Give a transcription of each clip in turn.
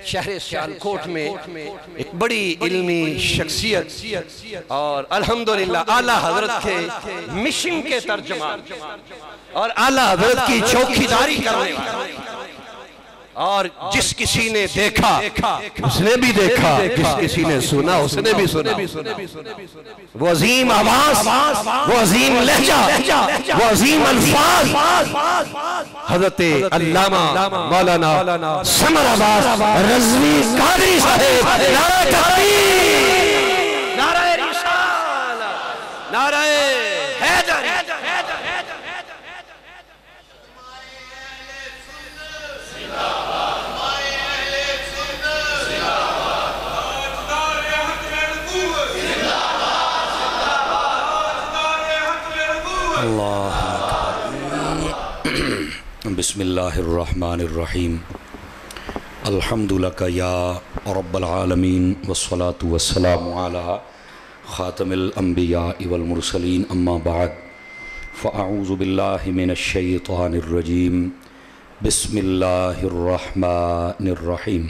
شہر سیالکوٹ میں ایک بڑی علمی شخصیت اور الحمدللہ اعلیٰ حضرت کے مشن کے ترجمان اور اعلیٰ حضرت کی چوکیداری کرنے والے، اور جس کسی نے دیکھا اس نے بھی دیکھا، جس کسی نے سنا اس نے بھی سنا، وہ عظیم آواز، وہ عظیم لہجہ، وہ عظیم الفاظ، حضرت علامہ مولانا سمر عباس رضوی قادری صاحب، نعرہ تکبیر، نعرہ رسالہ، نعرہ حیدر۔ بسم اللہ الرحمن الرحیم، الحمد لک یا رب العالمین والصلاة والسلام علی خاتم الانبیاء والمرسلین، اما بعد فاعوذ باللہ من الشیطان الرجیم، بسم اللہ الرحمن الرحیم۔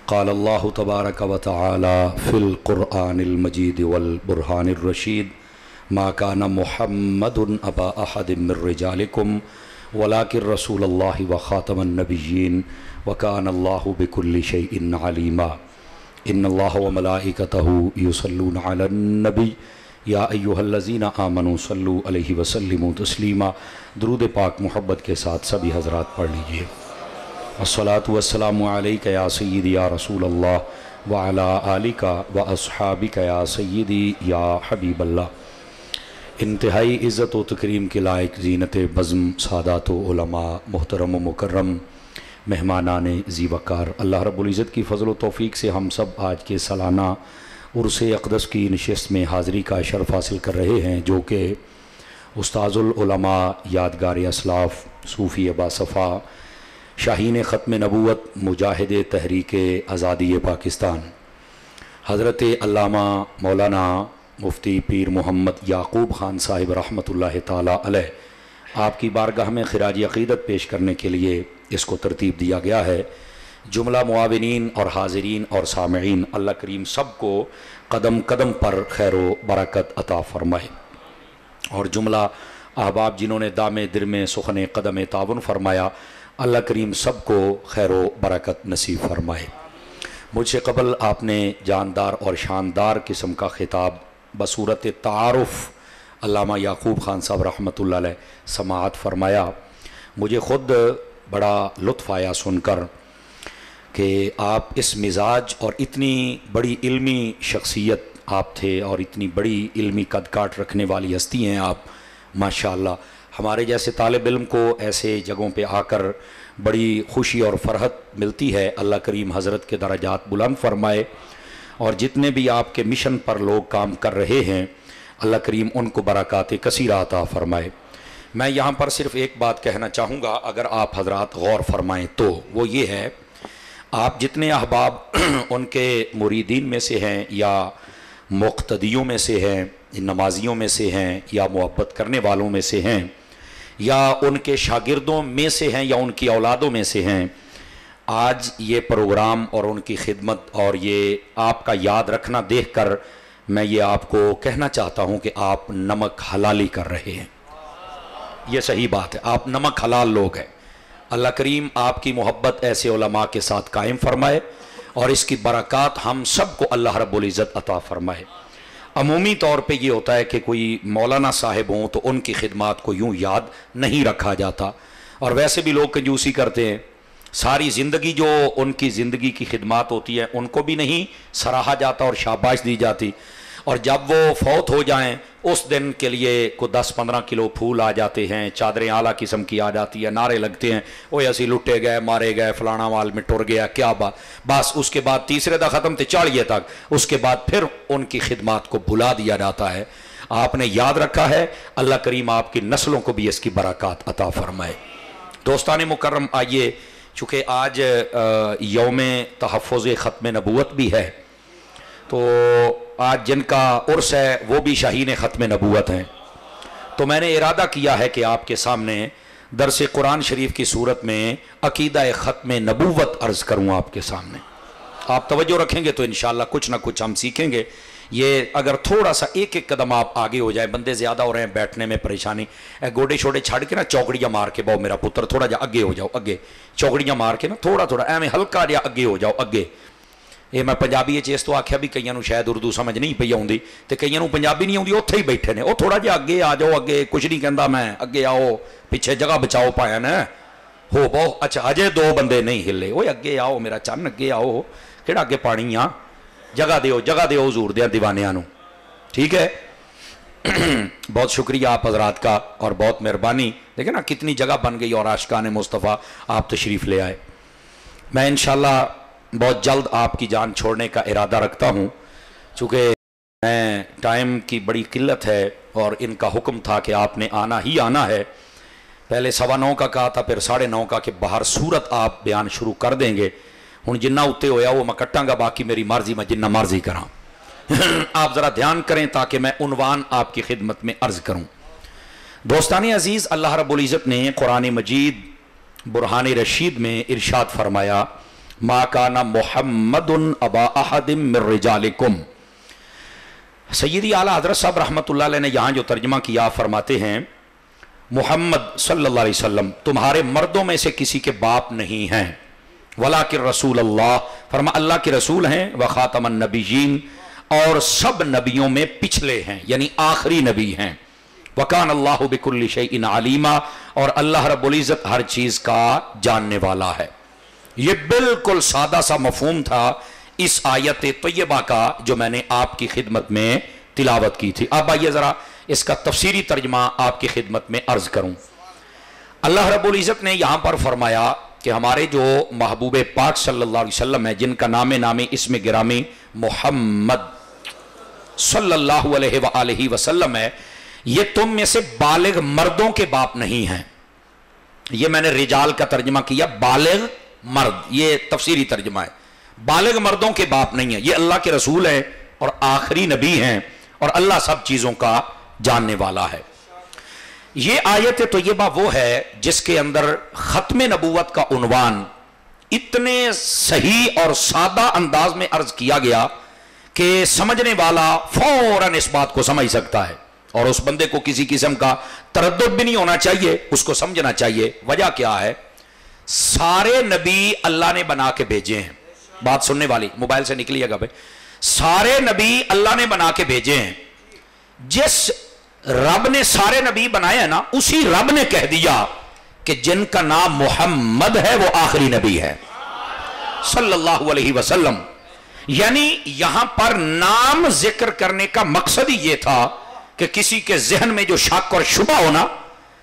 قال اللہ تبارک و تعالی فی القرآن المجید والبرہان الرشید، ما کان محمد ابا احد من رجالکم ولكن رسول اللہ وخاتم النبیین وکان اللہ بکل شیء علیما۔ ان اللہ وملائکتہ یصلون علی النبی یا ایہا الذین آمنوا صلوا علیہ وسلموا تسلیما۔ درود پاک محبت کے ساتھ سبھی حضرات پڑھ لیجئے۔ الصلاۃ والسلام علیک یا سیدی یا رسول اللہ وعلی آلک واصحابک یا سیدی یا حبیب اللہ۔ انتہائی عزت و تکریم کے لائق زینت بزم سادات و علماء، محترم و مکرم مہمانان ذی وقار، اللہ رب العزت کی فضل و توفیق سے ہم سب آج کے سالانہ عرس اقدس کی نشست میں حاضری کا شرف حاصل کر رہے ہیں، جو کہ استاذ العلماء، یادگار اسلاف، صوفی باصفا، شاہین ختم نبوت، مجاہد تحریک آزادی پاکستان، حضرت علامہ مولانا مفتی پیر محمد یعقوب خان صاحب رحمۃ اللہ تعالی علیہ، آپ کی بارگاہ میں خراج عقیدت پیش کرنے کے لیے اس کو ترتیب دیا گیا ہے۔ جملہ معاونین اور حاضرین اور سامعین، اللہ کریم سب کو قدم قدم پر خیر و برکت عطا فرمائے، اور جملہ احباب جنہوں نے دام در میں سخن قدم تعاون فرمایا، اللہ کریم سب کو خیر و برکت نصیب فرمائے۔ مجھ سے قبل آپ نے جاندار اور شاندار قسم کا خطاب بصورت تعارف علامہ یعقوب خان صاحب رحمۃ اللہ علیہ سماعت فرمایا۔ مجھے خود بڑا لطف آیا سن کر کہ آپ اس مزاج اور اتنی بڑی علمی شخصیت آپ تھے، اور اتنی بڑی علمی قد کاٹ رکھنے والی ہستی ہیں آپ، ماشاءاللہ۔ ہمارے جیسے طالب علم کو ایسے جگہوں پہ آ کر بڑی خوشی اور فرحت ملتی ہے۔ اللہ کریم حضرت کے درجات بلند فرمائے، اور جتنے بھی آپ کے مشن پر لوگ کام کر رہے ہیں، اللہ کریم ان کو برکات کثیرہ عطا فرمائے۔ میں یہاں پر صرف ایک بات کہنا چاہوں گا، اگر آپ حضرات غور فرمائیں تو وہ یہ ہے، آپ جتنے احباب ان کے مریدین میں سے ہیں، یا مقتدیوں میں سے ہیں، نمازیوں میں سے ہیں، یا محبت کرنے والوں میں سے ہیں، یا ان کے شاگردوں میں سے ہیں، یا ان کی اولادوں میں سے ہیں، آج یہ پروگرام اور ان کی خدمت اور یہ آپ کا یاد رکھنا دیکھ کر میں یہ آپ کو کہنا چاہتا ہوں کہ آپ نمک حلالی کر رہے ہیں۔ یہ صحیح بات ہے، آپ نمک حلال لوگ ہیں۔ اللہ کریم آپ کی محبت ایسے علماء کے ساتھ قائم فرمائے، اور اس کی برکات ہم سب کو اللہ رب العزت عطا فرمائے۔ عمومی طور پہ یہ ہوتا ہے کہ کوئی مولانا صاحب ہوں تو ان کی خدمات کو یوں یاد نہیں رکھا جاتا، اور ویسے بھی لوگ کنجوسی کرتے ہیں، ساری زندگی جو ان کی زندگی کی خدمات ہوتی ہیں ان کو بھی نہیں سراہا جاتا اور شاباش دی جاتی، اور جب وہ فوت ہو جائیں اس دن کے لیے کو 10-15 کلو پھول آ جاتے ہیں، چادریں اعلیٰ قسم کی آ جاتی ہیں، نعرے لگتے ہیں، وہ ایسی لٹے گئے، مارے گئے، فلانا مال میں ٹر گیا، کیا بات، بس اس کے بعد تیسرے دا ختم تے چاڑیے تک، اس کے بعد پھر ان کی خدمات کو بھلا دیا جاتا ہے۔ آپ نے یاد رکھا ہے، اللہ کریم آپ کی نسلوں کو بھی اس کی برکات عطا فرمائے۔ دوستان مکرم، آئیے، چونکہ آج یوم تحفظ ختم نبوت بھی ہے، تو آج جن کا عرس ہے وہ بھی شاہین ختم نبوت ہیں، تو میں نے ارادہ کیا ہے کہ آپ کے سامنے درس قرآن شریف کی صورت میں عقیدہ ختم نبوت عرض کروں آپ کے سامنے. آپ توجہ رکھیں گے تو انشاءاللہ کچھ نہ کچھ ہم سیکھیں گے. یہ اگر تھوڑا سا ایک ایک قدم آپ آگے ہو جائے, بندے زیادہ ہو رہے ہیں بیٹھنے میں پریشانی, گوڑے چھوڑے چھاڑ کے نا چوکڑیاں مار کے باؤ میرا پتر تھوڑا جا اگے ہو جاؤ, اگے چوکڑیاں مار کے نا تھوڑا تھوڑا ایویں ہلکا جا اگے ہو جاؤ اگے. یہ میں پنجابی چیز تو آخیا بھی کئیوں شاید اردو سمجھ نہیں پئی آؤندی تے کئیوں پنجابی نہیں آؤندی, اوتھے ہی بیٹھے نے. وہ تھوڑا جا اگے آ جاؤ, اگے کچھ نہیں کہندا میں, اگے آؤ, پیچھے جگہ بچاؤ پایا نا ہو بہو. اچھا اجے دو بندے نہیں ہلے, وہ اگے آؤ میرا چن, اگے آؤ, کہڑا اگے پانی آ, جگہ دیو حضور دے دیوانیاں نو. ٹھیک ہے, بہت شکریہ آپ حضرات کا اور بہت مہربانی. دیکھیں نا کتنی جگہ بن گئی اور عاشقان مصطفیٰ آپ تشریف لے آئے. میں انشاءاللہ بہت جلد آپ کی جان چھوڑنے کا ارادہ رکھتا ہوں, چونکہ میں ٹائم کی بڑی قلت ہے اور ان کا حکم تھا کہ آپ نے آنا ہی آنا ہے. پہلے 9:15 کا کہا تھا, پھر 9:30 کا کہ باہر صورت آپ بیان شروع کر دیں گے. ہن جنہ اتے ہویا وہ میں کٹاں گا, باقی میری مرضی, میں جنہ مرضی کراں. آپ ذرا دھیان کریں تاکہ میں عنوان آپ کی خدمت میں عرض کروں. دوستان عزیز, اللہ رب العزت نے قرآن مجید برہان رشید میں ارشاد فرمایا, ما کان محمد ابا احد من رجالکم. سیدی اعلیٰ حضرت صاحب رحمۃ اللہ علیہ نے یہاں جو ترجمہ کیا فرماتے ہیں, محمد صلی اللہ علیہ وسلم تمہارے مردوں میں سے کسی کے باپ نہیں ہیں, ولیکن رسول اللہ, فرما اللہ کے رسول ہیں, وخاتم النبیین, اور سب نبیوں میں پچھلے ہیں, یعنی آخری نبی ہیں. وکان اللہ بکل شیء علیما, اور اللہ رب العزت ہر چیز کا جاننے والا ہے. یہ بالکل سادہ سا مفہوم تھا اس آیت طیبہ کا جو میں نے آپ کی خدمت میں تلاوت کی تھی. اب آئیے ذرا اس کا تفسیری ترجمہ آپ کی خدمت میں عرض کروں. اللہ رب العزت نے یہاں پر فرمایا کہ ہمارے جو محبوب پاک صلی اللہ علیہ وسلم ہے, جن کا نام نامی اسم گرامی محمد صلی اللہ علیہ وآلہ وسلم ہے, یہ تم میں سے بالغ مردوں کے باپ نہیں ہیں. یہ میں نے رجال کا ترجمہ کیا, بالغ مرد, یہ تفسیری ترجمہ ہے. بالغ مردوں کے باپ نہیں ہیں, یہ اللہ کے رسول ہیں اور آخری نبی ہیں, اور اللہ سب چیزوں کا جاننے والا ہے. یہ آیت طیبہ وہ ہے جس کے اندر ختم نبوت کا عنوان اتنے صحیح اور سادہ انداز میں عرض کیا گیا کہ سمجھنے والا فوراً اس بات کو سمجھ سکتا ہے, اور اس بندے کو کسی قسم کا تردد بھی نہیں ہونا چاہیے, اس کو سمجھنا چاہیے. وجہ کیا ہے؟ سارے نبی اللہ نے بنا کے بھیجے ہیں. بات سننے والی موبائل سے نکلیے گا بھائی. سارے نبی اللہ نے بنا کے بھیجے ہیں. جس رب نے سارے نبی بنائے ہیں نا, اسی رب نے کہہ دیا کہ جن کا نام محمد ہے وہ آخری نبی ہے صلی اللہ علیہ وسلم. یعنی یہاں پر نام ذکر کرنے کا مقصد ہی یہ تھا کہ کسی کے ذہن میں جو شک اور شبہ ہونا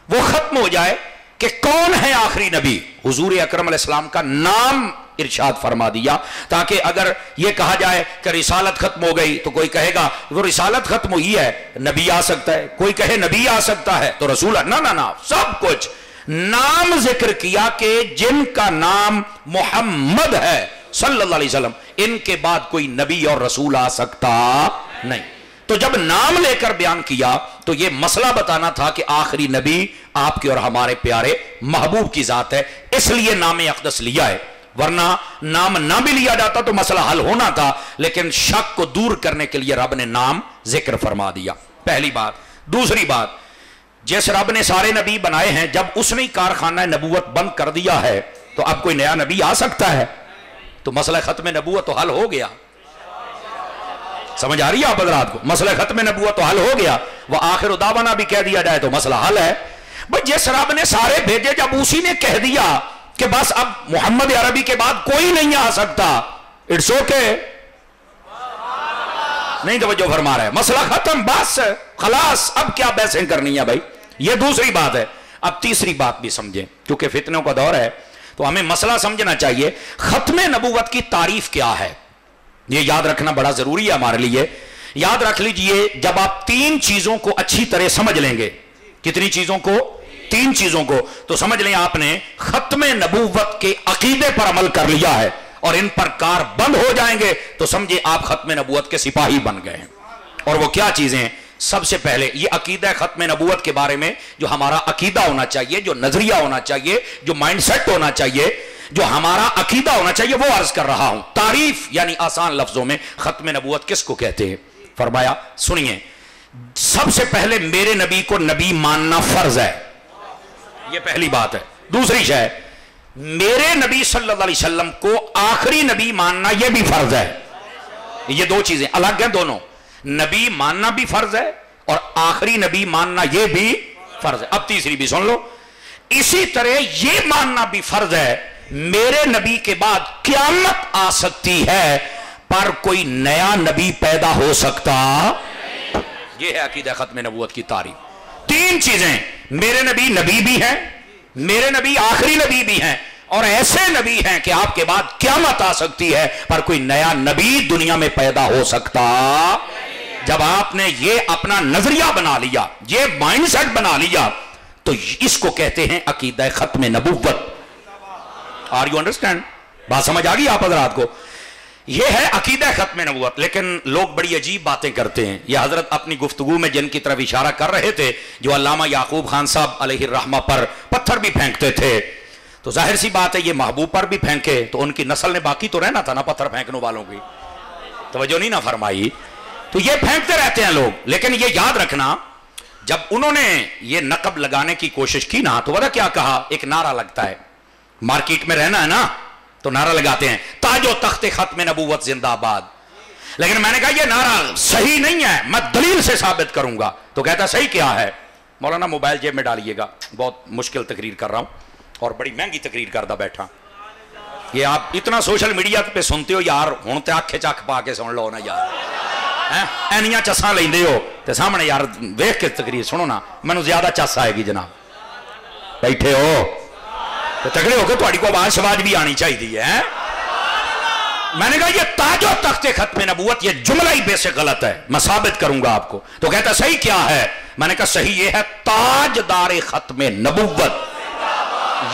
وہ ختم ہو جائے کہ کون ہے آخری نبی. حضور اکرم علیہ السلام کا نام ارشاد فرما دیا, تاکہ اگر یہ کہا جائے کہ رسالت ختم ہو گئی تو کوئی کہے گا وہ رسالت ختم ہوئی ہے, نبی آ سکتا ہے, کوئی کہے نبی آ سکتا ہے تو رسول. نہ سب کچھ نام ذکر کیا کہ جن کا نام محمد ہے صلی اللہ علیہ وسلم, ان کے بعد کوئی نبی اور رسول آ سکتا نہیں. تو جب نام لے کر بیان کیا تو یہ مسئلہ بتانا تھا کہ آخری نبی آپ کے اور ہمارے پیارے محبوب کی ذات ہے, اس لیے نام اقدس لیا ہے. ورنہ نام نہ بھی لیا جاتا تو مسئلہ حل ہونا تھا, لیکن شک کو دور کرنے کے لیے رب نے نام ذکر فرما دیا. پہلی بات. دوسری بات, جس رب نے سارے نبی بنائے ہیں, جب اس نے کارخانہ نبوت بند کر دیا ہے تو اب کوئی نیا نبی آ سکتا ہے, تو مسئلہ ختم نبوت تو حل ہو گیا. سمجھ آ رہی ہے آپ حضرات کو؟ مسئلہ ختم نبوت تو حل ہو گیا. وہ آخر دعوانا بھی کہہ دیا جائے تو مسئلہ حل ہے. بھئی جس رب نے سارے بھیجے, جب اسی نے کہہ دیا کہ بس اب محمد عربی کے بعد کوئی نہیں آ سکتا, اٹس اوکے, نہیں توجہ فرما رہے, مسئلہ ختم, بس خلاص, اب کیا بحثیں کرنی ہے بھائی. یہ دوسری بات ہے. اب تیسری بات بھی سمجھیں, کیونکہ فتنوں کا دور ہے تو ہمیں مسئلہ سمجھنا چاہیے. ختم نبوت کی تعریف کیا ہے, یہ یاد رکھنا بڑا ضروری ہے ہمارے لیے. یاد رکھ لیجئے, جب آپ 3 چیزوں کو اچھی طرح سمجھ لیں گے, کتنی چیزوں کو؟ 3 چیزوں کو, تو سمجھ لیں آپ نے ختم نبوت کے عقیدے پر عمل کر لیا ہے, اور ان پر کار بند ہو جائیں گے تو سمجھے آپ ختم نبوت کے سپاہی بن گئے ہیں. اور وہ کیا چیزیں ہیں؟ سب سے پہلے یہ عقیدہ ختم نبوت کے بارے میں جو ہمارا عقیدہ ہونا چاہیے، جو نظریہ ہونا چاہیے، جو مائنڈ سیٹ ہونا چاہیے، جو ہمارا عقیدہ ہونا چاہیے، وہ عرض کر رہا ہوں۔ تعریف یعنی آسان لفظوں میں ختم نبوت کس کو کہتے ہیں؟ فرمایا سنیے، سب سے پہلے میرے نبی کو نبی ماننا فرض ہے، یہ پہلی بات ہے۔ دوسری شے، میرے نبی صلی اللہ علیہ وسلم کو آخری نبی ماننا یہ بھی فرض ہے۔ یہ دو چیزیں الگ ہیں دونوں، نبی ماننا بھی فرض ہے اور آخری نبی ماننا یہ بھی فرض ہے۔ اب تیسری بھی سن لو، اسی طرح یہ ماننا بھی فرض ہے میرے نبی کے بعد قیامت آ سکتی ہے پر کوئی نیا نبی پیدا ہو سکتا۔ یہ ہے عقیدہ ختم نبوت کی تعریف۔ تین چیزیں، میرے نبی نبی بھی ہیں، میرے نبی آخری نبی بھی ہیں، اور ایسے نبی ہیں کہ آپ کے بعد قیامت آ سکتی ہے پر کوئی نیا نبی دنیا میں پیدا ہو سکتا۔ جب آپ نے یہ اپنا نظریہ بنا لیا، یہ مائنڈ سیٹ بنا لیا، تو اس کو کہتے ہیں عقیدہ ختم نبوت۔ Are you understand? بات سمجھ آ گئی آپ حضرات کو؟ یہ ہے عقیدہ ختم نبوت۔ لیکن لوگ بڑی عجیب باتیں کرتے ہیں۔ یہ حضرت اپنی گفتگو میں جن کی طرف اشارہ کر رہے تھے، جو علامہ یعقوب خان صاحب علیہ الرحمہ پر پتھر بھی پھینکتے تھے، تو ظاہر سی بات ہے یہ محبوب پر بھی پھینکے تو ان کی نسل نے باقی تو رہنا تھا نا پتھر پھینکنے والوں کی، توجہ نہیں نہ فرمائی؟ تو یہ پھینکتے رہتے ہیں لوگ۔ لیکن یہ یاد رکھنا، جب انہوں نے یہ نقب لگانے کی کوشش کی نا، تو پتہ کیا کہا؟ ایک نعرہ لگتا ہے، مارکیٹ میں رہنا ہے نا تو نعرہ لگاتے ہیں، تاج و تخت ختم نبوت زندہ آباد۔ لیکن میں نے کہا یہ نعرہ صحیح نہیں ہے، میں دلیل سے ثابت کروں گا۔ تو کہتا صحیح کیا ہے؟ مولانا موبائل جیب میں ڈالیے گا، بہت مشکل تقریر کر رہا ہوں اور بڑی مہنگی تقریر کردہ بیٹھا۔ یہ آپ اتنا سوشل میڈیا پہ سنتے ہو یار، ہوں تے آنکھیں چک پا کے سن لو نا یار، اینیاں چساں لیندے ہو تے سامنے یار ویکھ کے تقریر سنو نا، مینوں زیادہ چس آئے گی جناب۔ بیٹھے ہو تو تگڑے ہو کے تھوڑی کو آواز شواز بھی آنی چاہیے ہے۔ میں نے کہا یہ تاج و تخت ختم نبوت، یہ جملہ ہی بیسک غلط ہے، میں ثابت کروں گا آپ کو۔ تو کہتا صحیح کیا ہے؟ میں نے کہا صحیح یہ ہے تاجدار ختم نبوت،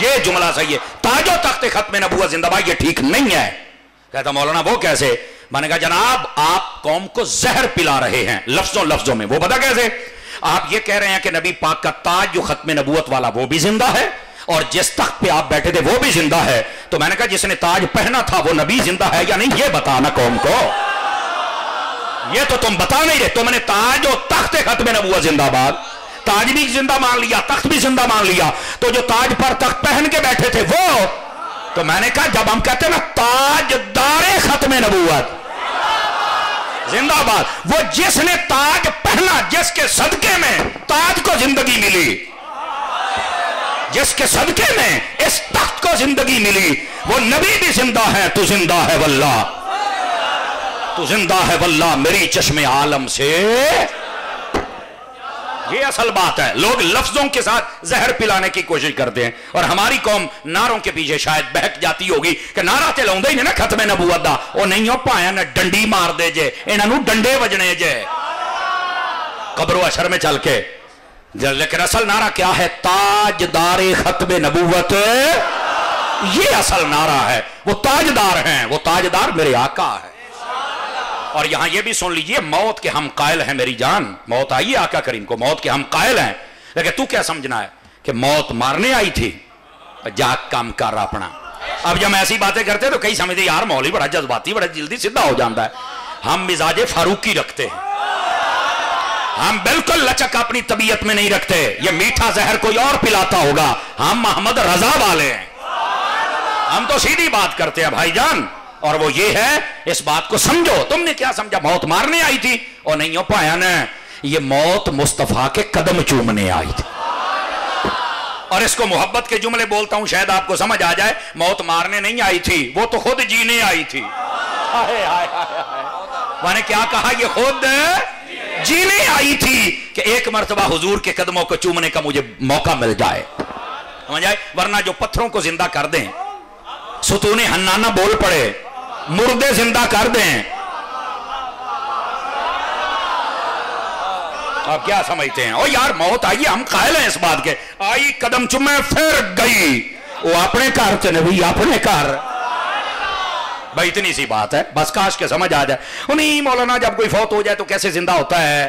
یہ جملہ صحیح ہے۔ تاج و تخت ختم نبوت زندہ باد یہ ٹھیک نہیں ہے۔ کہتا مولانا وہ کیسے؟ میں نے کہا جناب آپ قوم کو زہر پلا رہے ہیں لفظوں میں۔ وہ پتا کیسے؟ آپ یہ کہہ رہے ہیں کہ نبی پاک کا تاج جو ختم نبوت والا وہ بھی زندہ ہے اور جس تخت پہ آپ بیٹھے تھے وہ بھی زندہ ہے۔ تو میں نے کہا جس نے تاج پہنا تھا وہ نبی زندہ ہے یا نہیں یہ بتانا قوم کو، یہ تو تم بتا نہیں رہے۔ تم نے تاج و تخت ختم نبوت زندہ باد، تاج بھی زندہ مان لیا، تخت بھی زندہ مان لیا، تو جو تاج پر تخت پہن کے بیٹھے تھے وہ۔ تو میں نے کہا جب ہم کہتے ہیں نا تاجدار ختم نبوت زندہ باد، وہ جس نے تاج پہنا، جس کے صدقے میں تاج کو زندگی ملی، جس کے صدقے میں اس تخت کو زندگی ملی، وہ نبی بھی زندہ ہے۔ تو زندہ ہے واللہ، تو زندہ ہے واللہ میری چشم عالم سے۔ یہ اصل بات ہے۔ لوگ لفظوں کے ساتھ زہر پلانے کی کوشش کرتے ہیں اور ہماری قوم نعروں کے پیچھے شاید بہک جاتی ہوگی کہ نعرہ تے لاؤندے ہی نہیں نا ختم نبوت دا، او نہیں ہو پایا نہ ڈنڈی مار دے جے، انہاں نوں ڈنڈے وجنے جے قبر و حشر میں چل کے۔ لیکن اصل نعرہ کیا ہے؟ تاجدار ختم نبوت، یہ اصل نعرہ ہے۔ وہ تاجدار ہیں، وہ تاجدار میرے آقا ہے۔ اور یہاں یہ بھی سن لیجئے موت کے ہم قائل ہیں میری جان، موت آئی آقا کریم کو، موت کے ہم قائل ہیں۔ لیکن تو کیا سمجھنا ہے کہ موت مارنے آئی تھی؟ جاگ کام کر رہا اپنا۔ اب جب ایسی باتیں کرتے تو کئی سمجھتے یار مولوی بڑا جذباتی، بڑا جلدی سیدھا ہو جاتا ہے۔ ہم مزاج فاروقی رکھتے ہیں، ہم بالکل لچک اپنی طبیعت میں نہیں رکھتے۔ یہ میٹھا زہر کوئی اور پلاتا ہوگا، ہم محمد رضا والے ہیں، ہم تو سیدھی بات کرتے ہیں بھائی جان۔ اور وہ یہ ہے، اس بات کو سمجھو۔ تم نے کیا سمجھا موت مارنے آئی تھی؟ اور نہیں ہو پایا نا، یہ موت مصطفیٰ کے قدم چومنے آئی تھی۔ اور اس کو محبت کے جملے بولتا ہوں شاید آپ کو سمجھ آ جائے، موت مارنے نہیں آئی تھی، وہ تو خود جینے آئی تھی۔ میں نے کیا کہا؟ یہ خود جینے آئی تھی کہ ایک مرتبہ حضور کے قدموں کو چومنے کا مجھے موقع مل جائے، سمجھ آئے؟ ورنہ جو پتھروں کو زندہ کر دیں، ستون حنانہ بول پڑے، مردے زندہ کر دیں، آپ کیا سمجھتے ہیں؟ او یار موت آئی، ہم قائل ہیں اس بات کے، آئی قدم چومے پھر گئی، وہ اپنے کار تے نبی اپنے کار۔ بھائی اتنی سی بات ہے، بس کاش کے سمجھ آ جائے۔ نہیں مولانا جب کوئی فوت ہو جائے تو کیسے زندہ ہوتا ہے؟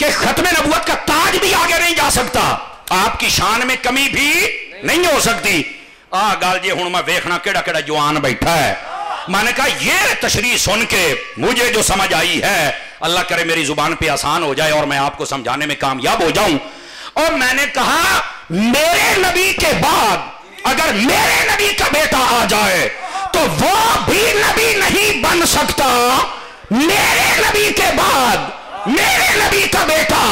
کہ ختم نبوت کا تاج بھی آگے نہیں جا سکتا, آپ کی شان میں کمی بھی نہیں ہو سکتی. گال جی ہوں میں ویکھنا کیڑا کیڑا جوان بیٹھا ہے. میں نے کہا یہ تشریح سن کے مجھے جو سمجھ آئی ہے, اللہ کرے میری زبان پہ آسان ہو جائے اور میں آپ کو سمجھانے میں کامیاب ہو جاؤں. اور میں نے کہا میرے نبی کے بعد اگر میرے نبی کا بیٹا آ جائے تو وہ بھی نبی نہیں بن سکتا. میرے نبی کے بعد میرے نبی کا بیٹا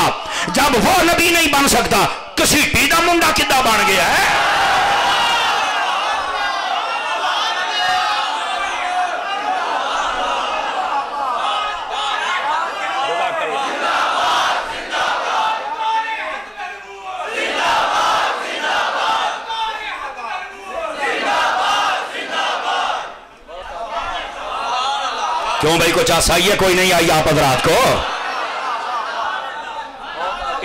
جب وہ نبی نہیں بن سکتا, کسی پیدا منڈا کدہ بن گیا ہے. کیوں بھائی کچھ آسائی ہے کوئی نہیں آئی آپ حضرات کو؟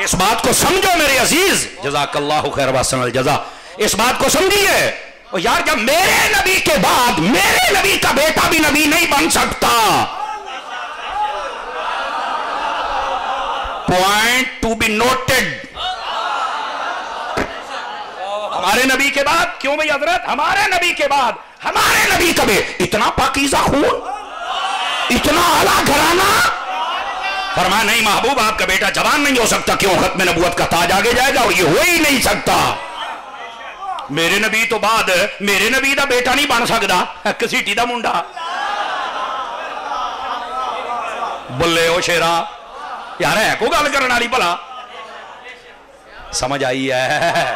اس بات کو سمجھو میرے عزیز, جزاک اللہ خیر واحسن الجزا. اس بات کو سمجھیے یار, جب میرے نبی کے بعد میرے نبی کا بیٹا بھی نبی نہیں بن سکتا. Point to be noted. ہمارے نبی کے بعد, کیوں بھائی حضرت, ہمارے نبی کے بعد ہمارے نبی کا بیٹا اتنا پاکیزہ خون, اتنا اعلیٰ گھرانہ. فرمایا نہیں محبوب آپ کا بیٹا جوان نہیں ہو سکتا. کیوں؟ ختم نبوت کا تاج آگے جائے گا اور یہ ہو ہی نہیں سکتا. میرے نبی تو بعد میرے نبی دا بیٹا نہیں بن سکتا کسیٹی دا منڈا. بلے او شیرا یار ہے کو گل کرنے والی بھلا سمجھ آئی ہے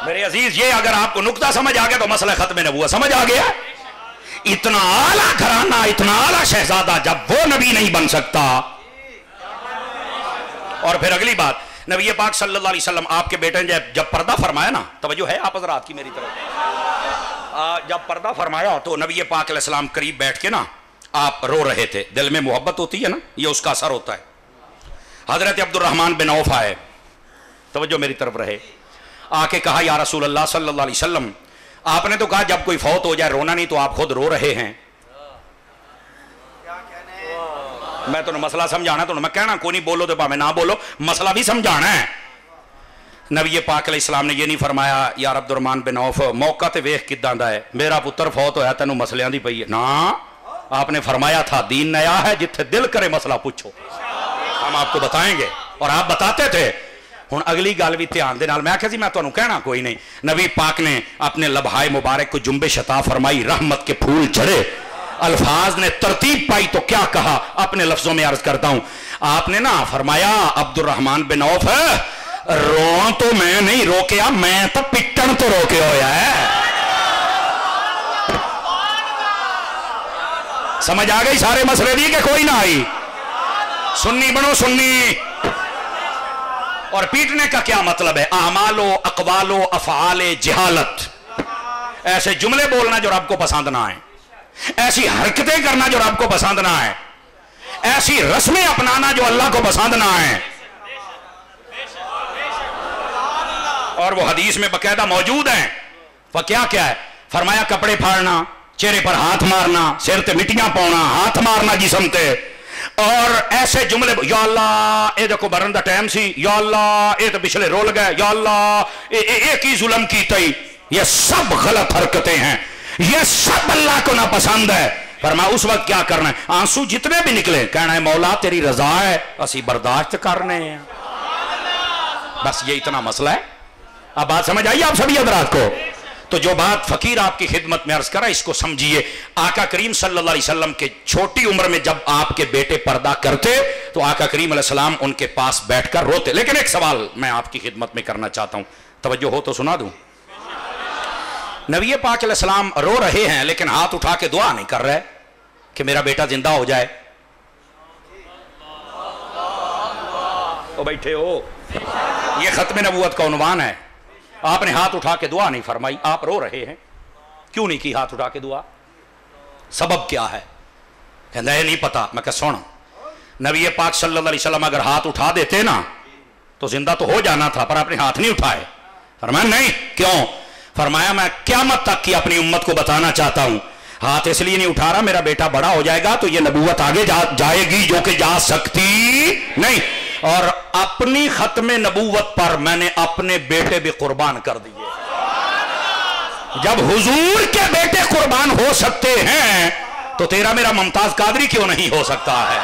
میرے عزیز. یہ اگر آپ کو نقطہ سمجھ آ گیا تو مسئلہ ختم نبوت سمجھ آ گیا. اتنا اعلیٰ گھرانہ, اتنا اعلیٰ شہزادہ جب وہ نبی نہیں بن سکتا. اور پھر اگلی بات, نبی پاک صلی اللہ علیہ وسلم آپ کے بیٹے نے جب پردہ فرمایا نا, توجہ ہے آپ حضرات کی میری طرف, جب پردہ فرمایا تو نبی پاک علیہ السلام قریب بیٹھ کے نا آپ رو رہے تھے. دل میں محبت ہوتی ہے نا, یہ اس کا اثر ہوتا ہے. حضرت عبد الرحمن بن عوف آئے, توجہ میری طرف رہے, آ کے کہا یا رسول اللہ صلی اللہ علیہ وسلم, آپ نے تو کہا جب کوئی فوت ہو جائے رونا نہیں, تو آپ خود رو رہے ہیں. میں تو مسئلہ سمجھانا, تو میں کہنا کوئی نہیں, بولو تو میں نہ بولو, مسئلہ بھی سمجھانا ہے. نبی پاک علیہ السلام نے یہ نہیں فرمایا یار عبد الرحمن بن عوف موقع تے ویخ کداں دا ہے, میرا پتر فوت ہویا تینوں مسئلیاں دی پئی ہے. نا, آپ نے فرمایا تھا دین نیا ہے, جتھے دل کرے مسئلہ پوچھو, ہم آپ کو بتائیں گے. اور آپ بتاتے تھے. ہن اگلی گل بھی دھیان دے نال, میں کہا سی میں تانوں کہنا کوئی نہیں. نبی پاک نے اپنے لبہائے مبارک کو جنبش عطا فرمائی, رحمت کے پھول جھڑے, الفاظ نے ترتیب پائی, تو کیا کہا اپنے لفظوں میں عرض کرتا ہوں. آپ نے نا فرمایا عبد الرحمن بن عوف رو تو میں نہیں روکیا, میں تو پٹن تو روکے ہویا ہے. سمجھ آ گئی سارے مسئلے دی کہ کوئی نہ آئی؟ سنی بنو سنی. اور پیٹنے کا کیا مطلب ہے؟ اعمال و اقوال و افعال جہالت, ایسے جملے بولنا جو رب کو پسند نہ آئے, ایسی حرکتیں کرنا جو رب کو پسند نہ آئے, ایسی رسمیں اپنانا جو اللہ کو پسند نہ آئے. اور وہ حدیث میں باقاعدہ موجود ہیں. وہ کیا کیا ہے؟ فرمایا کپڑے پھاڑنا, چہرے پر ہاتھ مارنا, سر تے مٹیاں پاؤنا, ہاتھ مارنا جسم تے, اور ایسے جملے یا اللہ اے دیکھو برن دا ٹائم سی, یا اللہ اے تو پچھلے رول گئے, یا اللہ اے کی ظلم کی تئی. یہ سب غلط حرکتیں ہیں, یہ سب اللہ کو ناپسند ہے. فرمایا اس وقت کیا کرنا ہے؟ آنسو جتنے بھی نکلے کہنا ہے مولا تیری رضا ہے, اسی برداشت کرنے ہیں. بس یہ اتنا مسئلہ ہے. اب بات سمجھ آئی آپ سبھی حضرات کو؟ تو جو بات فقیر آپ کی خدمت میں عرض کرا اس کو سمجھیے. آقا کریم صلی اللہ علیہ وسلم کے چھوٹی عمر میں جب آپ کے بیٹے پردہ کرتے تو آقا کریم علیہ السلام ان کے پاس بیٹھ کر روتے. لیکن ایک سوال میں آپ کی خدمت میں کرنا چاہتا ہوں, توجہ ہو تو سنا دوں. نبی پاک علیہ السلام رو رہے ہیں لیکن ہاتھ اٹھا کے دعا نہیں کر رہے کہ میرا بیٹا زندہ ہو جائے. تو بیٹھے ہو, یہ ختم نبوت کا عنوان ہے. آپ نے ہاتھ اٹھا کے دعا نہیں فرمائی, آپ رو رہے ہیں. کیوں نہیں کی ہاتھ اٹھا کے دعا؟ سبب کیا ہے؟ کہنا ہے نہیں پتا. میں کہا سن, نبی پاک صلی اللہ علیہ وسلم اگر ہاتھ اٹھا دیتے نا تو زندہ تو ہو جانا تھا, پر آپ نے ہاتھ نہیں اٹھائے. فرمایا نہیں. کیوں؟ فرمایا میں قیامت تک کی اپنی امت کو بتانا چاہتا ہوں ہاتھ اس لیے نہیں اٹھا رہا میرا بیٹا بڑا ہو جائے گا تو یہ نبوت آگے جائے گی جو کہ جا سکتی نہیں. اور اپنی ختم نبوت پر میں نے اپنے بیٹے بھی قربان کر دیے. جب حضور کے بیٹے قربان ہو سکتے ہیں تو تیرا میرا ممتاز قادری کیوں نہیں ہو سکتا ہے؟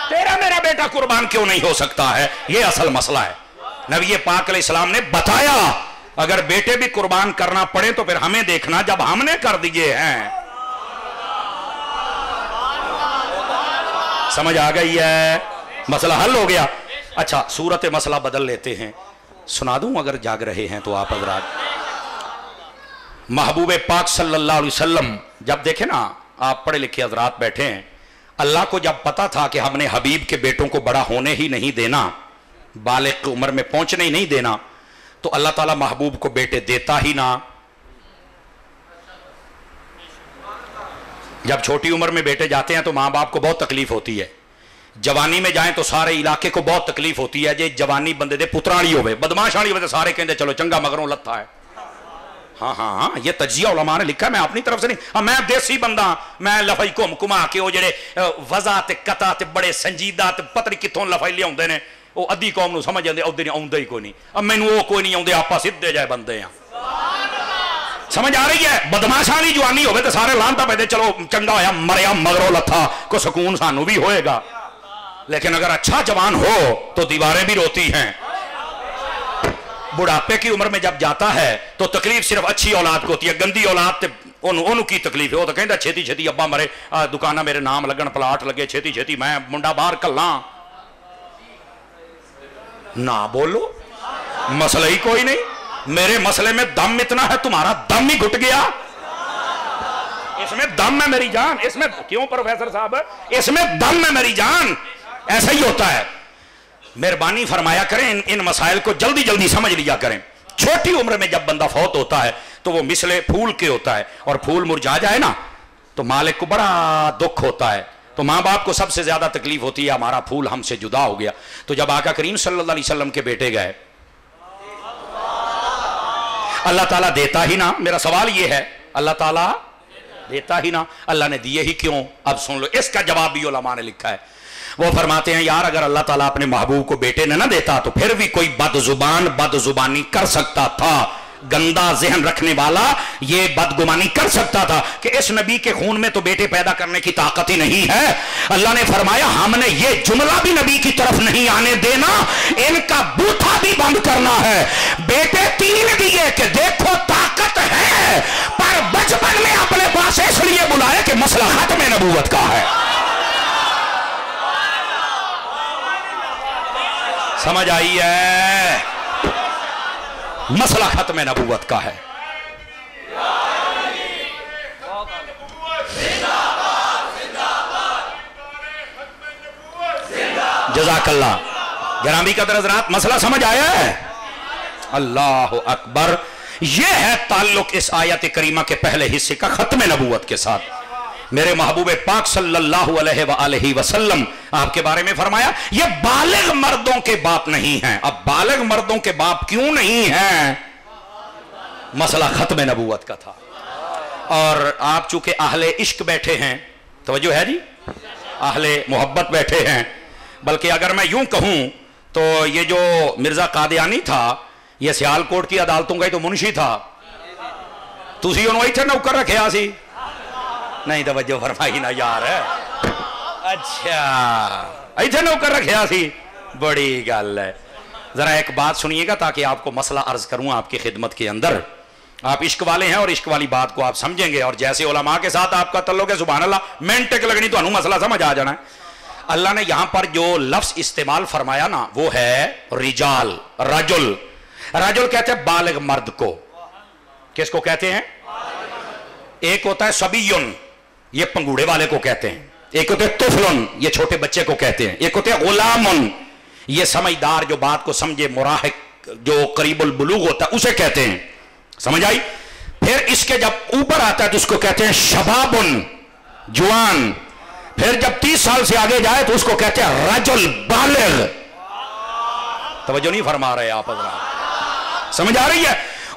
تیرا میرا بیٹا قربان کیوں نہیں ہو سکتا ہے؟ یہ اصل مسئلہ ہے. نبی پاک علیہ السلام نے بتایا اگر بیٹے بھی قربان کرنا پڑے تو پھر ہمیں دیکھنا جب ہم نے کر دیے ہیں. سمجھ آ گئی ہے؟ مسئلہ حل ہو گیا. اچھا صورت مسئلہ بدل لیتے ہیں, سنا دوں اگر جاگ رہے ہیں تو آپ حضرات. محبوب پاک صلی اللہ علیہ وسلم جب دیکھیں نا, آپ پڑھے لکھے حضرات بیٹھے ہیں, اللہ کو جب پتا تھا کہ ہم نے حبیب کے بیٹوں کو بڑا ہونے ہی نہیں دینا, بالغ کی عمر میں پہنچنے ہی نہیں دینا, تو اللہ تعالیٰ محبوب کو بیٹے دیتا ہی نہ. جب چھوٹی عمر میں بیٹے جاتے ہیں تو ماں باپ کو بہت تکلیف ہوتی ہے, جوانی میں جائیں تو سارے علاقے کو بہت تکلیف ہوتی ہے. جی جوانی بندے دے پتراڑی ہوئے, بدماشاڑی ہوئے, سارے کہندے چلو چنگا مگروں لتھا ہے. ہاں ہاں ہاں یہ تجزیہ علماء نے لکھا ہے, میں اپنی طرف سے نہیں. میں دیسی بندہ, میں لفائی گھوم گھما کے وہ جڑے وضع تے قطع تے بڑے سنجیدہ تے پتہ نہیں کتھوں لفائی لے آندے نے, وہ ادھی قوم نو سمجھ جاندے اودے نہیں آوندا ہی کوئی نہیں. اب مینوں وہ کوئی نہیں آندے, آپا سیدھے جائے بندے ہیں. سمجھ آ رہی ہے؟ بدماشاں جوانی ہوے تے سارے لانتا پے دے چلو چنگا ہویا مریا مگروں لتھا, کو سکون سانو بھی ہوئے گا. لیکن اگر اچھا جوان ہو تو دیواریں بھی روتی ہیں. بڑھاپے کی عمر میں جب جاتا ہے تو تکلیف صرف اچھی اولاد کو ہوتی ہے, گندی اولاد تے انہوں کی تکلیف ہے. وہ تو کہندا چھتی چھتی ابا مرے, دکانہ میرے نام لگن, پلاٹ لگے, چھتی چھتی میں منڈا باہر کلاں. نہ بولو, مسئلہ ہی کوئی نہیں. میرے مسئلے میں دم اتنا ہے تمہارا دم ہی گھٹ گیا. اس میں دم ہے میری جان, اس میں کیوں پروفیسر صاحب, اس میں دم ہے میری جان. ایسا ہی ہوتا ہے. مہربانی فرمایا کریں ان مسائل کو جلدی جلدی سمجھ لیا کریں. چھوٹی عمر میں جب بندہ فوت ہوتا ہے تو وہ مثل پھول کے ہوتا ہے, اور پھول مرجھا جائے نا تو مالک کو بڑا دکھ ہوتا ہے. تو ماں باپ کو سب سے زیادہ تکلیف ہوتی ہے ہمارا پھول ہم سے جدا ہو گیا. تو جب آقا کریم صلی اللہ علیہ وسلم کے بیٹے گئے, اللہ تعالیٰ دیتا ہی نہ. میرا سوال یہ ہے, اللہ تعالیٰ دیتا ہی نہ, اللہ نے دیے ہی کیوں؟ اب سن لو, اس کا جواب بھی علماء نے لکھا ہے. وہ فرماتے ہیں یار اگر اللہ تعالیٰ اپنے محبوب کو بیٹے نے نہ دیتا تو پھر بھی کوئی بد زبانی کر سکتا تھا, گندا ذہن رکھنے والا یہ بدگمانی کر سکتا تھا کہ اس نبی کے خون میں تو بیٹے پیدا کرنے کی طاقت ہی نہیں ہے. اللہ نے فرمایا ہم نے یہ جملہ بھی نبی کی طرف نہیں آنے دینا, ان کا بوتھا بھی بند کرنا ہے. بیٹے 3 دیے کہ دیکھو طاقت ہے, پر بچپن میں اپنے پاس اس لیے بلائے کہ مسئلہ ختم نبوت کا ہے. سمجھ آئی ہے؟ مسئلہ ختم نبوت کا ہے. جزاک اللہ. گرامی قدر حضرات مسئلہ سمجھ آیا ہے؟ اللہ اکبر. یہ ہے تعلق اس آیت کریمہ کے پہلے حصے کا ختم نبوت کے ساتھ. میرے محبوب پاک صلی اللہ علیہ وآلہ وسلم آپ کے بارے میں فرمایا یہ بالغ مردوں کے باپ نہیں ہیں. اب بالغ مردوں کے باپ کیوں نہیں ہیں؟ مسئلہ ختم نبوت کا تھا. اور آپ چونکہ اہل عشق بیٹھے ہیں, توجہ ہے جی, اہل محبت بیٹھے ہیں, بلکہ اگر میں یوں کہوں تو یہ جو مرزا قادیانی تھا یہ سیالکوٹ کی عدالتوں کا ہی تو منشی تھا. تسی انہوں ایتھے نوکر رکھیا سی نہیں, توجہ فرمائی نہ یار. اچھا ایتھے نوکر رکھیا سی, بڑی گل ہے. ذرا ایک بات سنیے گا تاکہ آپ کو مسئلہ عرض کروں آپ کی خدمت کے اندر. آپ عشق والے ہیں اور عشق والی بات کو آپ سمجھیں گے, اور جیسے علماء کے ساتھ آپ کا تعلق ہے سبحان اللہ منٹ تک لگنی تو انہوں مسئلہ سمجھ آ جانا ہے. اللہ نے یہاں پر جو لفظ استعمال فرمایا نا وہ ہے رجال, رجل. رجل کہتے ہیں بالغ مرد کو. کس کو کہتے ہیں؟ ایک ہوتا ہے صبیون, یہ پنگوڑے والے کو کہتے ہیں. ایک ہوتے ہیں طفلن, یہ چھوٹے بچے کو کہتے ہیں. ایک ہوتے ہیں غلامن, یہ سمجھدار جو بات کو سمجھے, مراہق جو قریب البلوغ ہوتا ہے اسے کہتے ہیں. سمجھ آئی؟ پھر اس کے جب اوپر آتا ہے تو اس کو کہتے ہیں شبابن, جوان. پھر جب 30 سال سے آگے جائے تو اس کو کہتے ہیں رجل, بالغ. توجہ نہیں فرما رہے آپ حضرات, سمجھ آ رہی ہے؟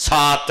7।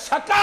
ਸਕਾ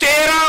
13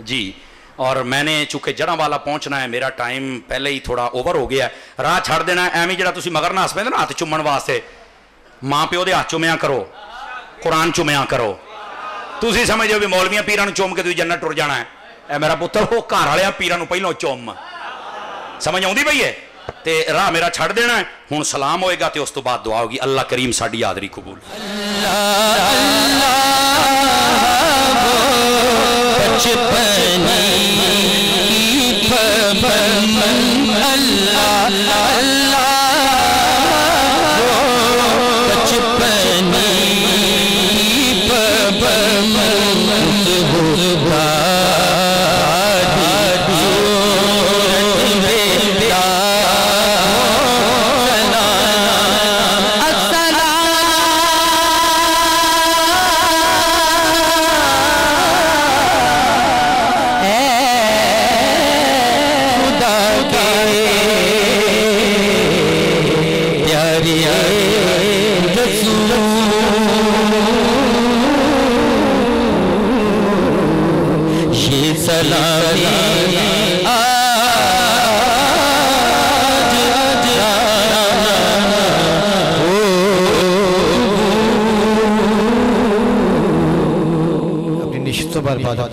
جی اور میں نے چونکہ جڑاں والا پہنچنا ہے میرا ٹائم پہلے ہی تھوڑا اوور ہو گیا ہے راہ چھڑ دینا ہے ایویں جڑا تسی مگر نہ ہس پیندے نا ہاتھ چومن واسطے ماں پیو دے ہاتھ چومیا کرو قرآن چومیا کرو تسی سمجھو بھی مولویاں پیراں چوم کے تسی جنت ٹر جانا ہے اے میرا پتر وہ گھر والیاں پیراں پہلوں چوم سمجھ آؤندی پئی ہے تے راہ میرا چھڑ دینا ہے ہن سلام ہوئے گا تے اس تو بعد دعا ہوگی اللہ کریم ساڈی حاضری قبول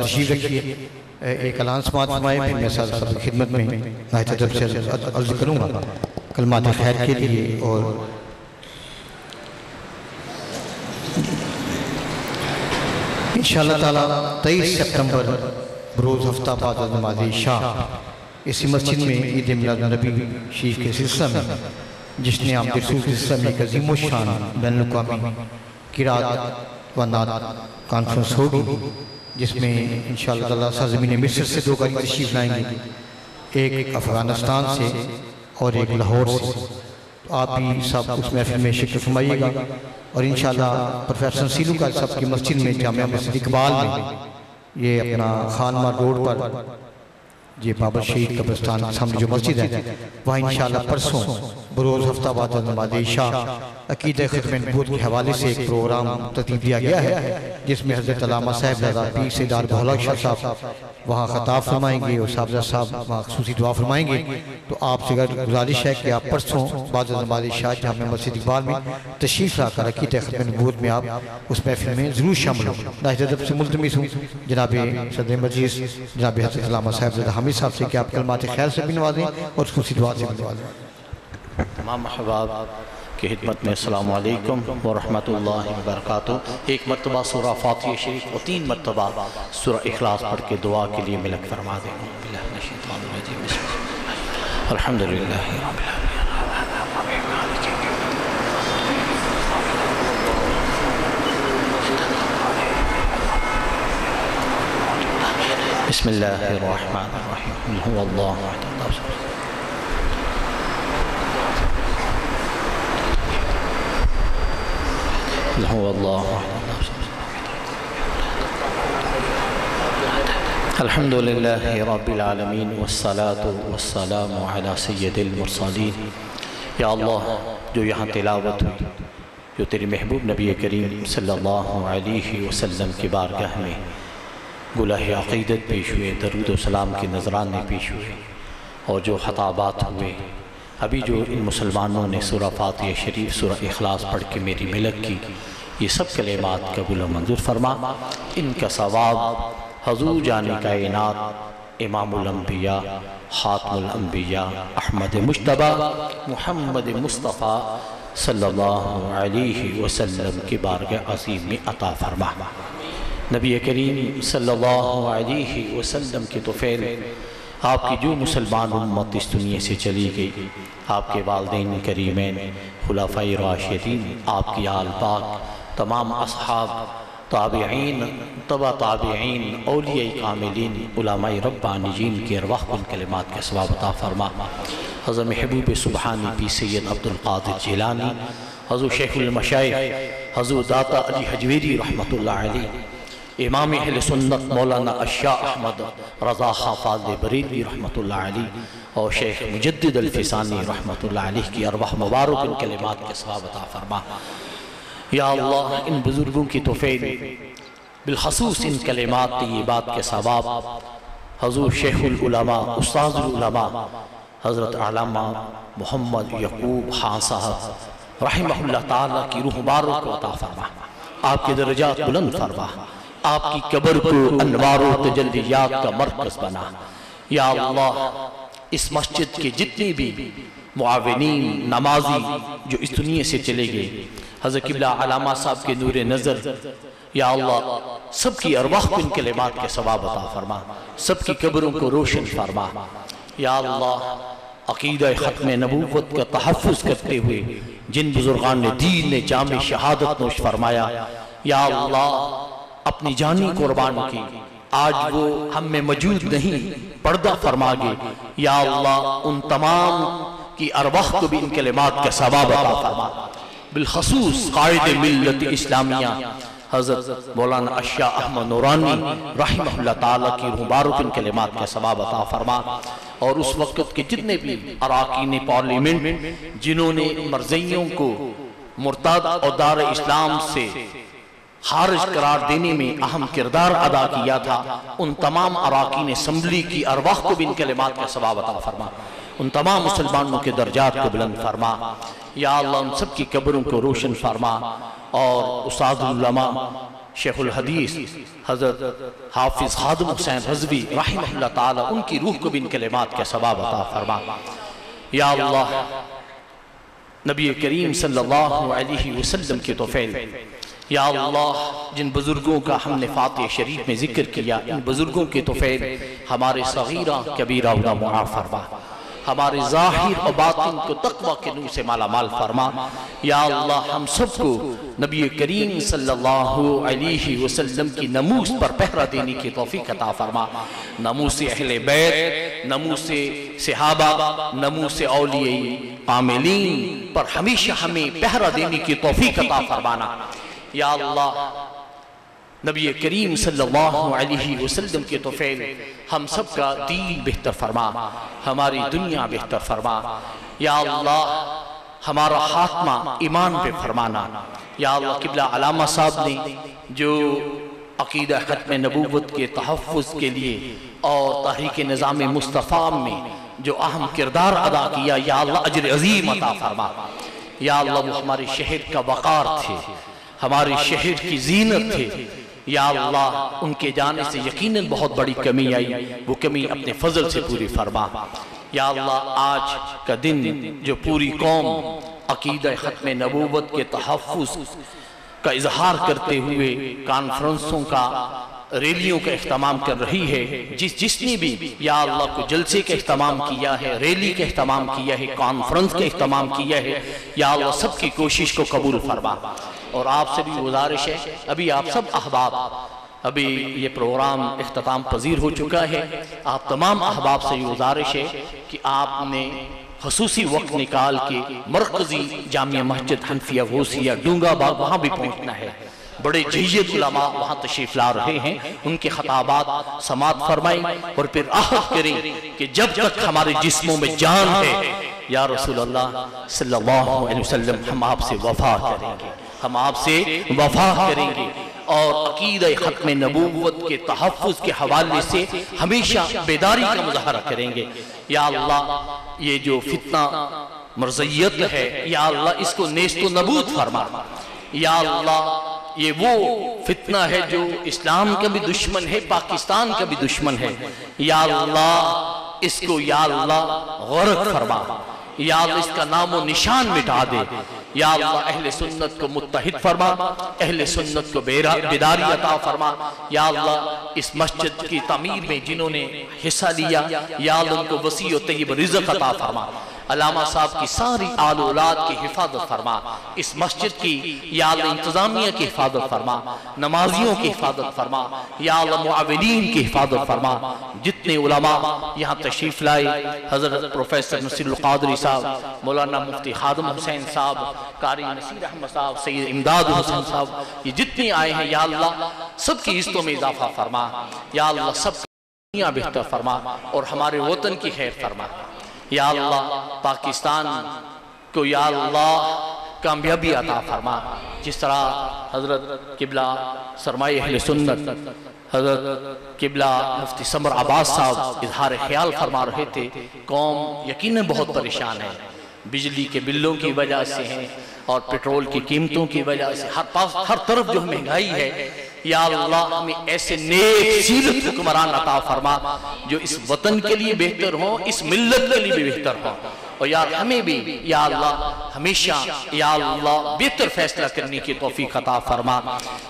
تشریف رکھیے ایک اعلان سماعت فرمائے پھر میں ساتھ سب خدمت میں نہایت ادب سے عرض کروں گا کلمات خیر کے لیے اور انشاءاللہ تعالی 23 سپٹمبر بروز ہفتہ بعد از نماز عشاء اسی مسجد میں عید میلاد النبی شریف کے سلسلہ میں جس نے عام رسول کے سلسلہ میں ایک عظیم و شان بین الاقوامی قرات و نعت کانفرنس ہوگی جس میں انشاءاللہ تعالیٰ سرزمین مصر سے 2 گاڑی تشریف لائیں گے ایک افغانستان سے اور ایک لاہور سے تو آپ بھی سب اس محفل میں شرکت فرمائیے گا اور انشاءاللہ پروفیسر سیلو کا سب کی مسجد میں جامعہ مسجد اقبال میں یہ اپنا خانمہ روڈ پر یہ بابر شہید قبرستان سامنے جو مسجد ہے وہاں انشاءاللہ پرسوں بروز ہفتہ بعد نماز عشاء عقیدہ ختم نبوت کے حوالے سے ایک پروگرام ترتیب دیا گیا ہے جس میں حضرت علامہ صاحب زادہ پیر سید دار بہلک شاہ صاحب وہاں خطاب فرمائیں گے اور صاحبزادہ صاحب وہاں خصوصی دعا فرمائیں گے تو آپ سے گزارش ہے کہ آپ پرسوں بعد نماز عشاء جامعہ مسجد اقبال میں تشریف لا کر عقیدہ ختم نبوت میں آپ اس محفل میں ضرور شامل ہوں نہایت ادب سے ملتمس ہوں جناب صدر مجلس جناب حضرت علامہ صاحب زادہ حامد صاحب سے کہ آپ کلمات خیر سے بھی نوازیں اور خصوصی دعا سے بھی نوازیں تمام احباب کی خدمت میں السلام علیکم ورحمۃ اللہ وبرکاتہ ایک مرتبہ سورہ فاتحہ شریف اور 3 مرتبہ سورہ اخلاص پڑھ کے دعا کے لیے ملک فرما دیں الحمدللہ رب العالمین بسم اللہ الرحمن الرحیم هو اللہ هو الله الحمد لله رب العالمين والصلاة والسلام على سید المرسلین یا اللہ جو یہاں تلاوت ہوئی جو تیرے محبوب نبی کریم صلی اللہ علیہ وسلم کی بارگاہ میں گلہ عقیدت پیش ہوئے درود و سلام کے نذرانے پیش ہوئے اور جو خطابات ہوئے ابھی جو ان مسلمانوں نے سورہ فاتحہ شریف سورہ اخلاص پڑھ کے میری ملک کی یہ سب کلمات قبول و منظور فرما ان کا ثواب حضور جان کائنات امام الانبیاء خاتم الانبیاء احمد مجتبی محمد مصطفیٰ صلی اللہ علیہ وسلم کی بارگاہ عظیم میں عطا فرما نبی کریم صلی اللہ علیہ وسلم کی طفیل آپ کی جو مسلمان امت اس دنیا سے چلی گئی آپ کے والدین کریمین خلفاء راشدین آپ کی آل پاک تمام اصحاب تابعین تبع تابعین اولیاء کاملین علماء ربانیین کی ارواح ان کلمات کے ثواب عطا فرما حضرت محبوب سبحانی پی سید عبد القادر جیلانی حضور شیخ المشائخ حضور داتا علی حجویری رحمت اللہ علیہ امام اہل سنت مولانا الشاہ احمد رضا خان فاضل بریلوی رحمت اللہ علیہ اور شیخ مجدد الفسانی رحمت اللہ علیہ کی ارواح مبارک ان کلمات کے ثواب عطا فرما یا اللہ ان بزرگوں کی توفیق بالخصوص ان کلمات طیبات کے ثواب حضور شیخ العلماء استاذ العلماء حضرت علامہ محمد یعقوب خان صاحب رحمہ اللہ تعالیٰ کی روح مبارک کو عطا فرما، آپ کے درجات بلند فرما، آپ کی قبر کو انوار و تجلیات کا مرکز بنا۔ یا اللہ اس مسجد کے جتنے بھی معاونین نمازی جو اس دنیا سے چلے گئے، حضرت قبلہ علامہ صاحب کے نور نظر، یا اللہ سب کی ارواح کو ان کلمات کے ثواب عطا فرما، سب کی قبروں کو روشن فرما۔ یا اللہ عقیدہ ختم نبوت کا تحفظ کرتے ہوئے جن بزرگان نے دین نے جام شہادت نوش فرمایا، یا اللہ اپنی جانی قربان کی، آج وہ ہم میں موجود نہیں، پردہ فرما گے، یا اللہ ان تمام کی ارواح کو بھی ان کلمات کا ثواب عطا فرما۔ بالخصوص قائد ملت اسلامیہ حضرت مولانا اشیاء احمد نورانی رحمہ اللہ تعالیٰ کی روح مبارک ان کلمات کا ثواب عطا فرما، اور اس وقت کے جتنے بھی اراکین پارلیمنٹ جنہوں نے مرزیوں کو مرتد اور دار اسلام سے خارج قرار دینے میں اہم کردار ادا کیا تھا، ان تمام اراکین اسمبلی کی ارواح کو بھی ان کلمات کا ثواب عطا فرما، ان تمام مسلمانوں کے درجات کو بلند فرما۔ یا اللہ ان سب کی قبروں کو روشن فرما، اور استاد العلماء شیخ الحدیث حضرت حافظ خادم حسین رضوی رحمہ اللہ تعالیٰ ان کی روح کو بھی ان کلمات کا ثواب عطا فرما۔ یا اللہ نبی کریم صلی اللہ علیہ وسلم کے توفیل، یا اللہ جن بزرگوں کا ہم نے فاتح شریف میں ذکر کیا، ان بزرگوں کے توفیل ہمارے صغیرہ کبیرہ و معاف فرما، ہمارے ظاہر و باطن کو تقوی کے نور سے مالا مال فرما۔ یا اللہ ہم سب کو نبی کریم صلی اللہ علیہ وسلم کی ناموس پر پہرہ دینے کی توفیق عطا فرما، ناموس اہل بیت، ناموس صحابہ، ناموس اولیاء عاملین پر ہمیشہ ہمیں پہرہ دینے کی توفیق عطا فرمانا۔ یا اللہ نبی کریم صلی اللہ علیہ وسلم کے توفیل ہم سب کا دین بہتر فرما، ہماری دنیا بہتر فرما۔ یا اللہ ہمارا خاتمہ ایمان پہ فرمانا۔ یا اللہ قبلہ علامہ صاحب نے جو عقیدہ ختم نبوت کے تحفظ کے لیے اور تحریک نظام مصطفیٰ میں جو اہم کردار ادا کیا، یا اللہ اجر عظیم عطا فرما۔ یا اللہ وہ ہمارے شہر کا وقار تھے، ہمارے شہر کی زینت تھے، یا اللہ ان کے جانے سے یقیناً بہت بڑی کمی آئی، وہ کمی اپنے فضل سے پوری فرما۔ یا اللہ آج کا دن جو پوری قوم عقیدہ ختم نبوت کے تحفظ کا اظہار کرتے ہوئے کانفرنسوں کا ریلیوں کا اہتمام کر رہی ہے، جس نے بھی یا اللہ کو جلسے کا اہتمام کیا ہے، ریلی کا اہتمام کیا ہے، کانفرنس کا اہتمام کیا ہے، یا اللہ سب کی کوشش کو قبول فرما۔ اور آپ سے بھی گزارش ہے، ابھی آپ سب احباب، ابھی یہ پروگرام اختتام پذیر ہو چکا ہے، آپ تمام احباب سے یہ گزارش ہے کہ آپ نے خصوصی وقت نکال کے مرکزی جامعہ مسجد حنفیہ غوثیہ ڈونگا باغ وہاں بھی پہنچنا ہے۔ بڑے جہید علماء وہاں تشریف لا رہے ہیں، ان کے خطابات سماعت فرمائیں، اور پھر عہد کریں کہ جب تک ہمارے جسموں میں جان ہے یا رسول اللہ صلی اللہ علیہ وسلم ہم آپ سے وفا کریں گے، ہم آپ سے وفا کریں گے، اور عقیدہ ختم نبوت کے تحفظ کے حوالے سے ہمیشہ بیداری کا مظاہرہ کریں گے۔ یا اللہ یہ جو فتنہ مرضیت ہے، یا اللہ اس کو نیست و نبود فرما۔ یا اللہ یہ وہ فتنہ ہے جو اسلام کا بھی دشمن ہے، پاکستان کا بھی دشمن ہے، یا اللہ اس کو یا اللہ غرق فرما، یا اللہ اس کا نام و نشان مٹا دے، یا اللہ اہل سنت کو متحد فرما، اہل سنت کو بیداری عطا فرما۔ یا اللہ اس مسجد کی تعمیر میں جنہوں نے حصہ لیا، یا اللہ ان کو وسیع و طیب رزق عطا فرما، علامہ صاحب کی ساری آل اولاد کی حفاظت فرما، اس مسجد کی یا اللہ انتظامیہ کی حفاظت فرما، نمازیوں کی حفاظت فرما، یا اللہ معاونین کی حفاظت فرما، جتنے علماء یہاں تشریف لائے، حضرت پروفیسر نصیر القادری صاحب، مولانا مفتی خادم حسین صاحب، قاری نصیر احمد صاحب، سید امداد حسین صاحب، یہ جتنے آئے ہیں یا اللہ سب کی عزتوں میں اضافہ فرما، یا اللہ سب کی دنیا بہتر فرما اور ہمارے وطن کی خیر فرما۔ یا اللہ پاکستان کو یا اللہ کامیابی عطا فرما، جس طرح حضرت قبلہ سرمایہ اہل سنت حضرت قبلہ مفتی سمر عباس صاحب اظہار خیال فرما رہے تھے، قوم یقیناً بہت پریشان ہے، بجلی کے بلوں کی وجہ سے ہیں اور پیٹرول کی قیمتوں کی وجہ سے ہر طرف جو مہنگائی ہے، یا اللہ ہمیں ایسے نیک سیرت حکمران عطا فرما جو اس وطن کے لیے بہتر ہوں، اس ملت کے لیے بھی بہتر ہوں، اور یا ہمیں بھی یا اللہ ہمیشہ یا اللہ بہتر فیصلہ کرنے کی توفیق عطا فرما۔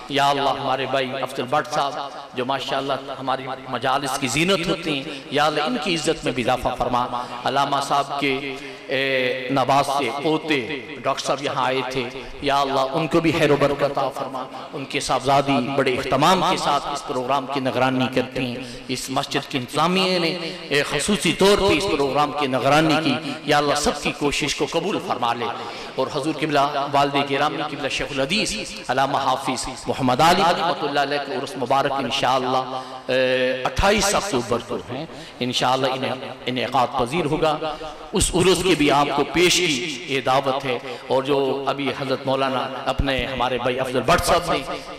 یا اللہ ہمارے بھائی افضل بٹ صاحب جو ماشاءاللہ ہماری مجالس کی زینت ہوتی ہیں، یا اللہ ان کی عزت میں بھی اضافہ فرما۔ علامہ صاحب کے نواز سے پوتے ڈاکٹر صاحب یہاں آئے تھے، یا اللہ ان کو بھی خیر و برکت عطا فرما۔ ان کے صاحبزادی بڑے اہتمام کے ساتھ اس پروگرام کی نگرانی کرتے ہیں، اس مسجد کی انتظامیہ نے خصوصی طور پر اس پروگرام کی نگرانی کی، یا اللہ سب کی کوشش کو قبول فرما لے۔ اور حضور قبلہ والد گرامی قبلہ شیخ الحدیث علامہ حافظ محمد علی رحمۃ اللہ علیہ کے عرس مبارک انشاءاللہ 28 اکتوبر کو ہیں، انشاءاللہ انعقاد پذیر ہوگا۔ اس عرس کے بھی آپ کو پیش کی یہ دعوت ہے، اور جو ابھی حضرت مولانا اپنے ہمارے بھائی افضل بٹ صاحب نے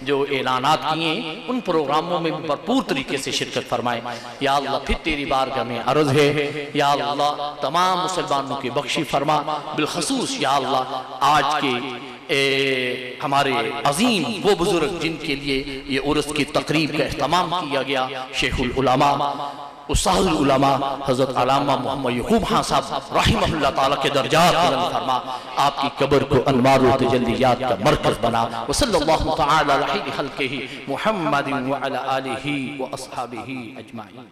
جو اعلانات کیے ہیں ان پروگراموں میں بھی بھرپور طریقے سے شرکت فرمائیں۔ یا اللہ پھر تیری بارگاہ میں عرض ہے، یا اللہ تمام مسلمانوں کی بخشی فرما، بالخصوص یا اللہ آج کے ہمارے عظیم وہ بزرگ جن کے لیے یہ عرس کی تقریب کا اہتمام کیا گیا، شیخ العلماء استاد العلماء حضرت علامہ محمد یعقوب خان صاحب رحمہ اللہ تعالیٰ کے درجات بلند فرما، آپ کی قبر کو انوار و تجلیات کا مرکز بنا۔ وصلی اللہ تعالی علی خیر خلقہ محمد وعلی آلہ واصحابہ اجمعین۔